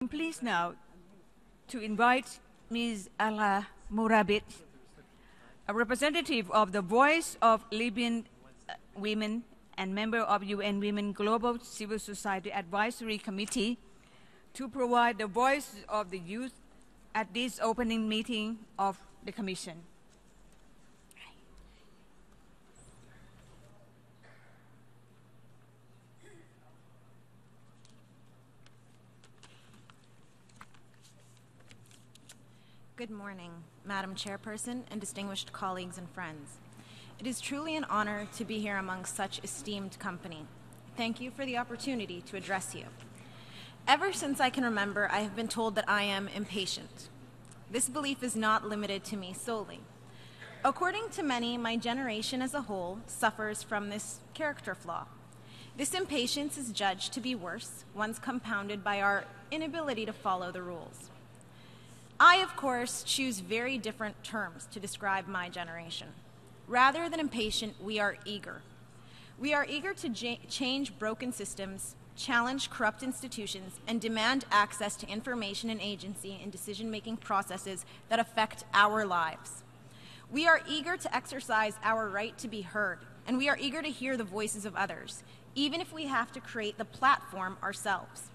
I'm pleased now to invite Ms. Alaa Murabit, a representative of the Voice of Libyan Women and member of UN Women Global Civil Society Advisory Committee, to provide the voice of the youth at this opening meeting of the Commission. Good morning, Madam Chairperson and distinguished colleagues and friends. It is truly an honor to be here among such esteemed company. Thank you for the opportunity to address you. Ever since I can remember, I have been told that I am impatient. This belief is not limited to me solely. According to many, my generation as a whole suffers from this character flaw. This impatience is judged to be worse once compounded by our inability to follow the rules. I, of course, choose very different terms to describe my generation. Rather than impatient, we are eager. We are eager to change broken systems, challenge corrupt institutions, and demand access to information and agency in decision-making processes that affect our lives. We are eager to exercise our right to be heard, and we are eager to hear the voices of others, even if we have to create the platform ourselves.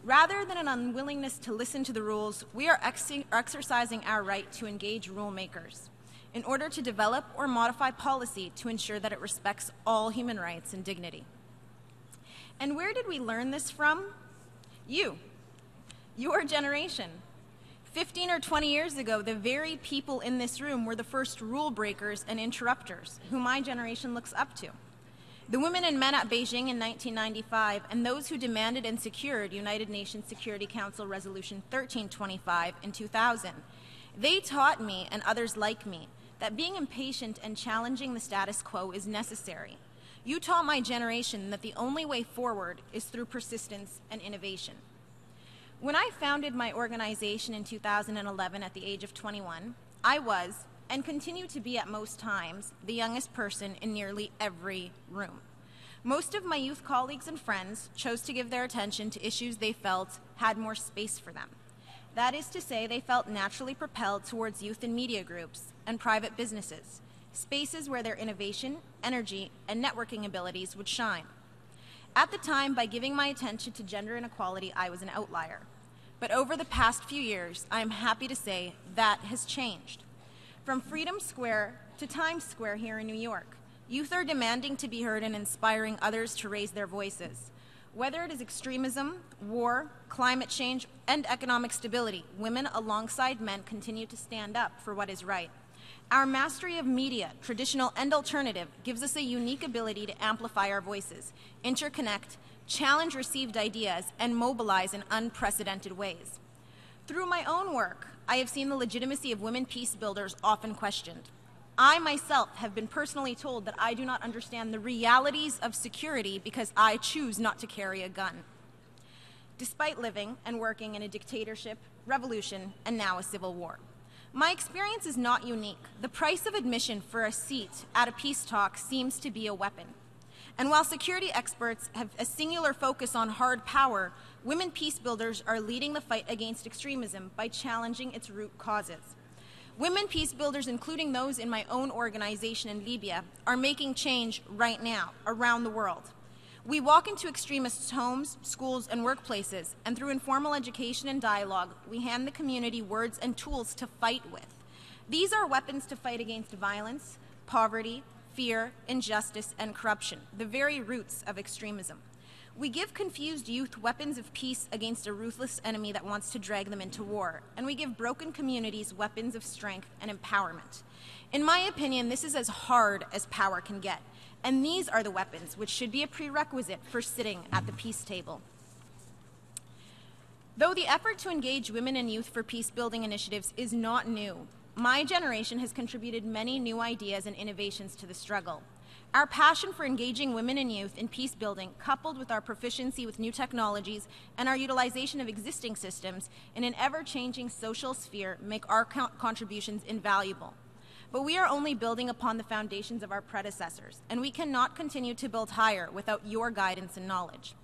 Rather than an unwillingness to listen to the rules, we are exercising our right to engage rulemakers in order to develop or modify policy to ensure that it respects all human rights and dignity. And where did we learn this from? You, your generation. 15 or 20 years ago, the very people in this room were the first rule breakers and interrupters who my generation looks up to. The women and men at Beijing in 1995 and those who demanded and secured United Nations Security Council Resolution 1325 in 2000. They taught me and others like me that being impatient and challenging the status quo is necessary. You taught my generation that the only way forward is through persistence and innovation. When I founded my organization in 2011 at the age of 21, I was, and continue to be at most times, the youngest person in nearly every room. Most of my youth colleagues and friends chose to give their attention to issues they felt had more space for them. That is to say, they felt naturally propelled towards youth and media groups and private businesses, spaces where their innovation, energy, and networking abilities would shine. At the time, by giving my attention to gender inequality, I was an outlier. But over the past few years, I am happy to say that has changed. From Freedom Square to Times Square here in New York, youth are demanding to be heard and inspiring others to raise their voices. Whether it is extremism, war, climate change, and economic stability, women alongside men continue to stand up for what is right. Our mastery of media, traditional and alternative, gives us a unique ability to amplify our voices, interconnect, challenge received ideas, and mobilize in unprecedented ways. Through my own work, I have seen the legitimacy of women peace builders often questioned. I myself have been personally told that I do not understand the realities of security because I choose not to carry a gun. Despite living and working in a dictatorship, revolution, and now a civil war. My experience is not unique. The price of admission for a seat at a peace talk seems to be a weapon. And while security experts have a singular focus on hard power, women peace builders are leading the fight against extremism by challenging its root causes. Women peace builders, including those in my own organization in Libya, are making change right now around the world. We walk into extremists' homes, schools, and workplaces, and through informal education and dialogue, we hand the community words and tools to fight with. These are weapons to fight against violence, poverty, fear, injustice, and corruption, the very roots of extremism. We give confused youth weapons of peace against a ruthless enemy that wants to drag them into war, and we give broken communities weapons of strength and empowerment. In my opinion, this is as hard as power can get, and these are the weapons which should be a prerequisite for sitting at the peace table. Though the effort to engage women and youth for peace-building initiatives is not new, my generation has contributed many new ideas and innovations to the struggle. Our passion for engaging women and youth in peace building, coupled with our proficiency with new technologies and our utilization of existing systems in an ever-changing social sphere, make our contributions invaluable. But we are only building upon the foundations of our predecessors, and we cannot continue to build higher without your guidance and knowledge.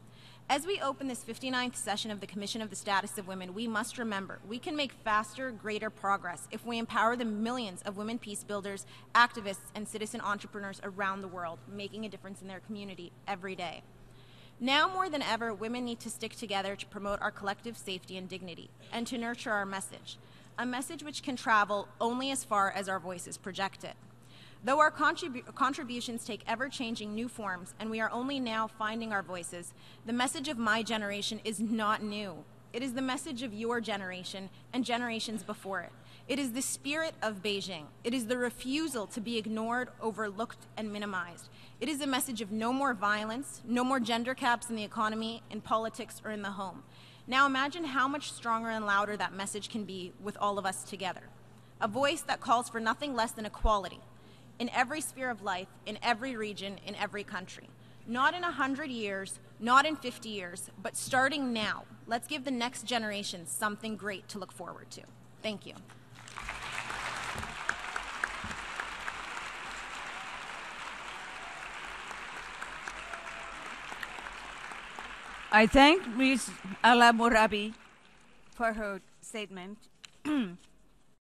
As we open this 59th session of the Commission of the Status of Women, we must remember we can make faster, greater progress if we empower the millions of women peace builders, activists, and citizen entrepreneurs around the world, making a difference in their community every day. Now more than ever, women need to stick together to promote our collective safety and dignity, and to nurture our message, a message which can travel only as far as our voices project it. Though our contributions take ever-changing new forms and we are only now finding our voices, the message of my generation is not new. It is the message of your generation and generations before it. It is the spirit of Beijing. It is the refusal to be ignored, overlooked, and minimized. It is a message of no more violence, no more gender caps in the economy, in politics, or in the home. Now imagine how much stronger and louder that message can be with all of us together. A voice that calls for nothing less than equality, in every sphere of life, in every region, in every country. Not in 100 years, not in 50 years, but starting now. Let's give the next generation something great to look forward to. Thank you. I thank Ms. Alaa Murabit for her statement.